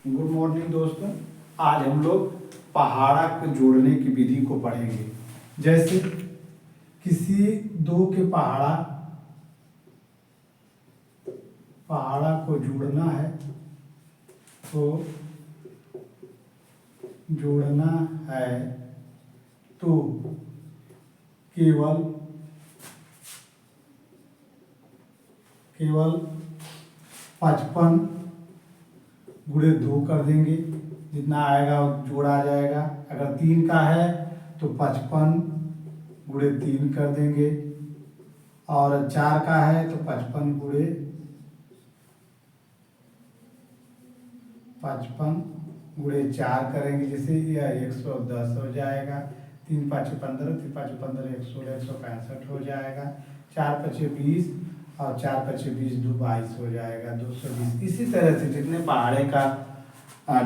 Good morning दोस्तों। आज हम लोग पहाड़ा को जोड़ने की विधि को पढ़ेंगे। जैसे किसी दो के पहाड़ा को जोड़ना है तो केवल 55 गुणे 2 कर देंगे, जितना आएगा वो जोड़ा जाएगा। अगर 3 का है तो 55 गुणे 3 कर देंगे, और 4 का है तो 55 गुणे 4 करेंगे, जैसे यह 110 हो जाएगा। 3 5 15, 3 5 15, 116, 165 हो जाएगा। 4 5 20 और 4 5 20, 2 22 हो जाएगा, 220। इसी तरह से जितने पहाड़े का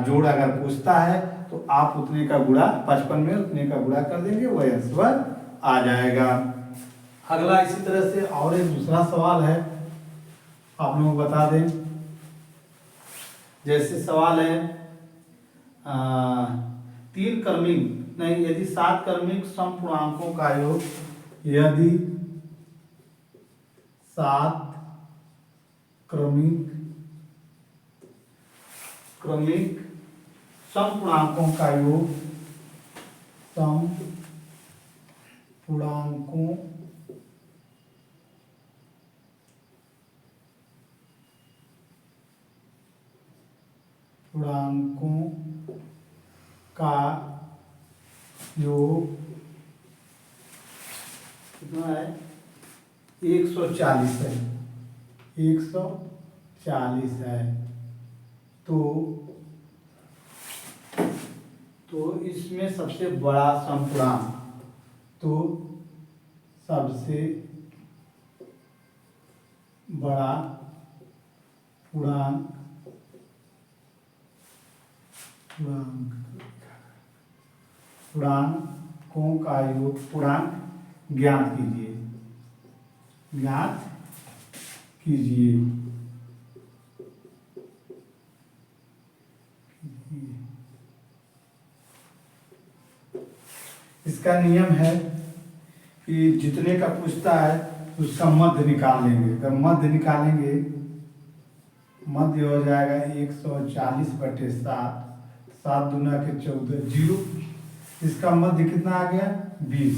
जोड़ अगर पूछता है तो आप उतने का गुणा 55 में उतने का गुणा कर देंगे, वही आंसर आ जाएगा। अगला इसी तरह से और एक दूसरा सवाल है, आप लोग बता दें। जैसे सवाल है 3 क्रमिक नहीं, यदि 7 क्रमिक समपूर्णांकों का योग, यदि 7 क्रमिक समपूर्णांकों का योग पूर्णांकों का योग कितना है? 140 है। 140 है तो इसमें सबसे बड़ा समपूर्णांक, सबसे बड़ा पूर्णांकों का योग, पूर्णांक ज्ञात कीजिए। इसका नियम है कि जितने का पूछता है उसका मध्य निकाल लेंगे। अगर मध्य निकालेंगे, मध्य हो जाएगा 140/7, 7 दूना के 14, 0। इसका मध्य कितना आ गया? 20।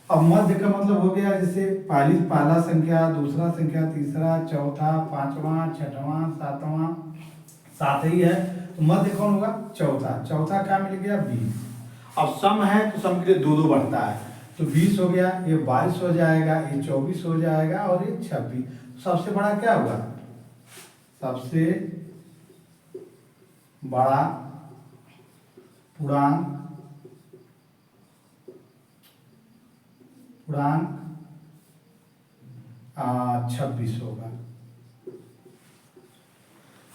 अब मध्य का मतलब हो गया, जैसे पहला संख्या, दूसरा संख्या, तीसरा, चौथा, पांचवा, छठवां, सातवां, 7 ही है तो मध्य कौन होगा? चौथा क्या मिल गया? 20। अब सम है तो सम के लिए 2 बढ़ता है, तो 20 हो गया, ये 22 हो जाएगा, ये 24 हो जाएगा, और ये 26। सबसे बड़ा क्या होगा? सबसे बड़ा पूर्णांक 26 होगा।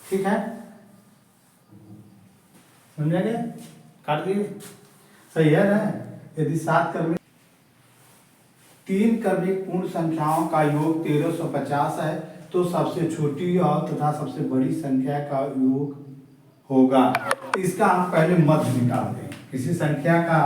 ठीक है, समझा गया? काट दिए? सही है ना? यदि 7 क्रमिक 3 क्रमिक पूर्ण संख्याओं का योग 1350 है तो सबसे छोटी और तथा सबसे बड़ी संख्या का योग होगा। इसका हम पहले मध्य निकाल दें। किसी संख्या का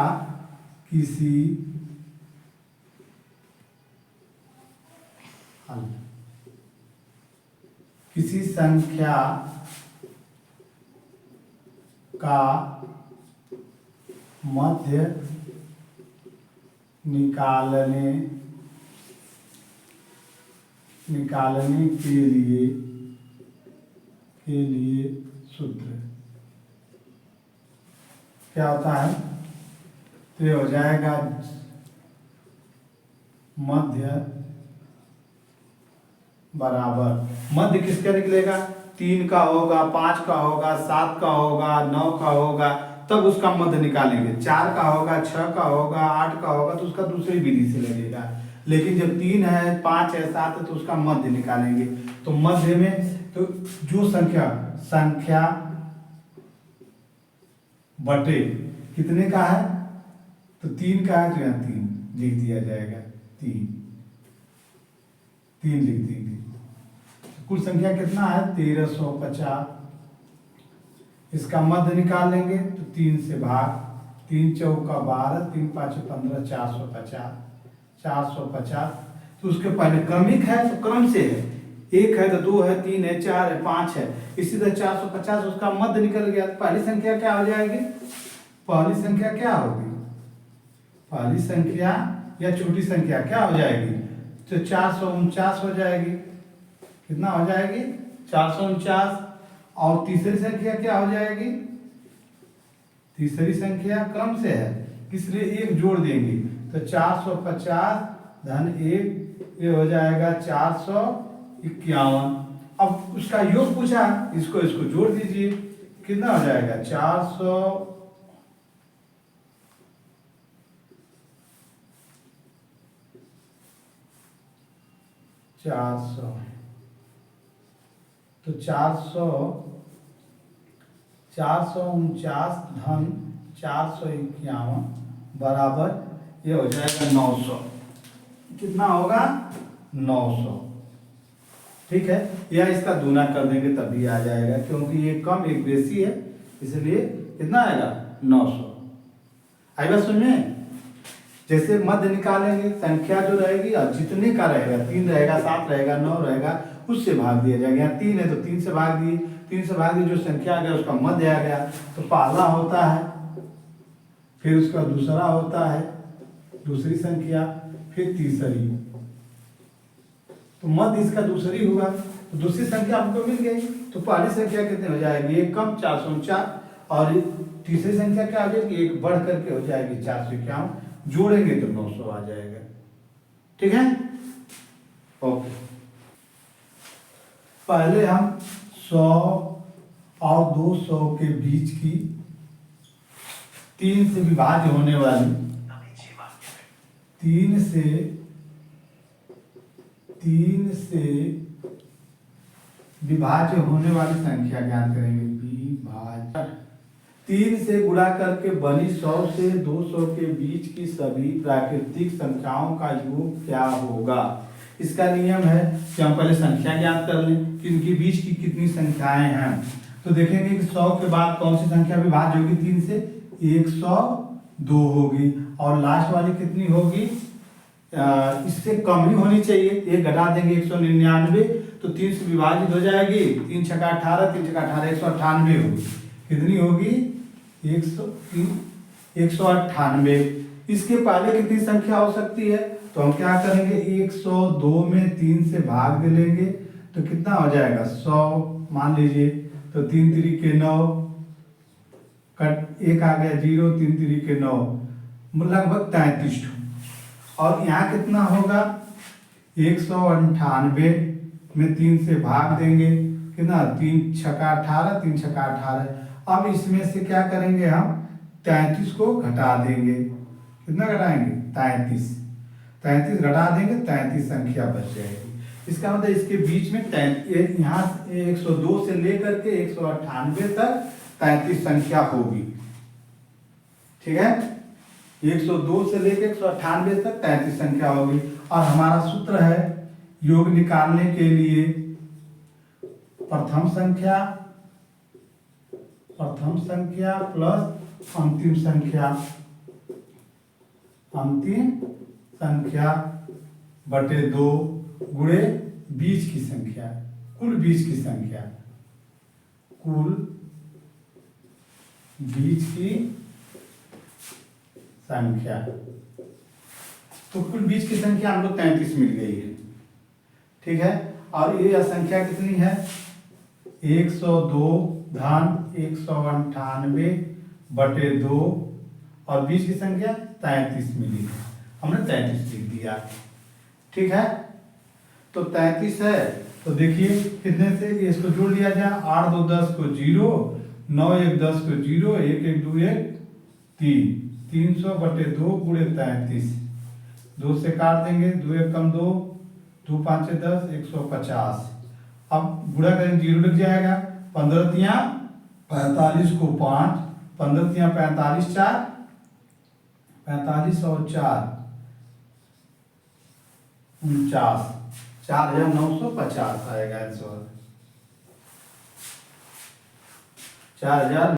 मध्य निकालने के लिए सूत्र क्या होता है? तो ये हो जाएगा मध्य बराबर, मध्य किसका निकलेगा? 3 का होगा, 5 का होगा, 7 का होगा, 9 का होगा, तब उसका मध्य निकालेंगे। 4 का होगा, 6 का होगा, 8 का होगा तो उसका दूसरी विधि से लगेगा। लेकिन जब 3 है, 5 है, 7 है तो उसका मध्य निकालेंगे। तो मध्य में तो जो संख्या बटे कितने का है? तो 3 का है तो यहाँ 3 लिख दिया जाएगा। 3 लिख देंगे। कुल संख्या कितना है? 1350। इसका मध्य निकाल लेंगे तो 3 से भाग, 3 चौका 12, 3 पाँच 15, 450, 450। तो उसके पहले क्रमिक है तो क्रम से है, 1 है तो 2 है, 3 है, 4 है, 5 है, इसी तरह 450 उसका मध्य निकल गया। पहली संख्या क्या हो जाएगी? पहली संख्या क्या होगी? पहली संख्या या छोटी संख्या क्या हो जाएगी? तो 449 हो जाएगी। कितना हो जाएगी? 449। और तीसरी संख्या क्या हो जाएगी? तीसरी संख्या क्रम से है, इसलिए 1 जोड़ देंगे तो 450 धन 1, ये हो जाएगा 451। अब उसका योग पूछा, इसको इसको जोड़ दीजिए, कितना हो जाएगा? 400 तो 449 धन 451 बराबर ये हो जाएगा 900। कितना होगा? 900। ठीक है, या इसका दूना कर देंगे तब भी आ जाएगा, क्योंकि ये कम एक बेसी है, इसलिए कितना आएगा? 900। आई बात सुनिए, जैसे मध्य निकालेंगे, संख्या जो रहेगी और जितने का रहेगा, 3 रहेगा, 7 रहेगा, 9 रहेगा, उससे भाग दिया जाएगा। यहाँ 3 है तो 3 से भाग दिए, 3 से भाग दिए, जो संख्या आ गया उसका मध्य आ गया। तो पहला होता है, फिर उसका दूसरा होता है, दूसरी संख्या, फिर तीसरी, तो मध्य इसका दूसरी होगा। तो दूसरी संख्या आपको मिल गई, तो पहली संख्या कितनी हो जाएगी? 1 कम 449, और तीसरी संख्या क्या हो जाएगी? 1 बढ़ करके हो जाएगी 451, जोड़ेंगे तो 900 आ जाएगा। ठीक है, ओके। पहले हम 100 और 200 के बीच की 3 से विभाज्य होने वाली 3 से विभाज्य होने वाली संख्या ज्ञात करेंगे। विभाज्य 3 से गुणा करके बनी 100 से 200 के बीच की सभी प्राकृतिक संख्याओं का योग क्या होगा? इसका नियम है कि हम पहले संख्या ज्ञात कर लें कि इनके बीच की कितनी संख्याएं हैं। तो देखेंगे कि 100 के बाद कौन सी संख्या विभाज्य होगी 3 से? 102 होगी, और लास्ट वाली कितनी होगी? इससे कम ही होनी चाहिए, एक घटा देंगे 199, तो 3 से विभाजित हो जाएगी, 3 छक्का 18, 3 छक्का 18, 198 होगी। कितनी होगी? 198। इसके पहले कितनी संख्या हो सकती है? तो हम क्या करेंगे? 102 में 3 से भाग दे लेंगे तो कितना हो जाएगा? 100 मान लीजिए, तो 3 3 9, कट 1 आ गया 0, 3 3 9, लगभग 33। और यहाँ कितना होगा? 198 में 3 से भाग देंगे, कितना? 3 छक्का 18, 3 छक्का 18। अब इसमें से क्या करेंगे? हम 33 को घटा देंगे। कितना घटाएंगे? 33। 33 घटा देंगे, 33 संख्या बच जाएगी। इसका मतलब इसके बीच में यहाँ 102 से लेकर के 198 तक 33 संख्या होगी। ठीक है, 102 से लेकर 198 तक 33 संख्या होगी। और हमारा सूत्र है योग निकालने के लिए प्रथम संख्या प्लस अंतिम संख्या बटे 2 गुणे बीच की संख्या, कुल बीच की संख्या, कुल बीच की संख्या। तो कुल बीच की संख्या हमको 33 मिल गई है। ठीक है, और ये संख्या कितनी है? 102 धन 198 बटे 2, और बीच की संख्या 33 मिली है, हमने 33 लिख दिया। ठीक है, तो 33 है, तो देखिए कितने से इसको जोड़ लिया जाए। 8 2 10 को 0, 9 1 10 को 0, 1 1 2 1 3, 300 बटे 2 गुणे 33, 2 से काट देंगे, 2 1 कम 2, 2 5 10, 150। अब गुणा करेंगे 0 लग जाएगा, 15 तिया 45 को 5, 15 तिया 45 4, 45 और 4 49, 4950 आएगा आंसर। 4000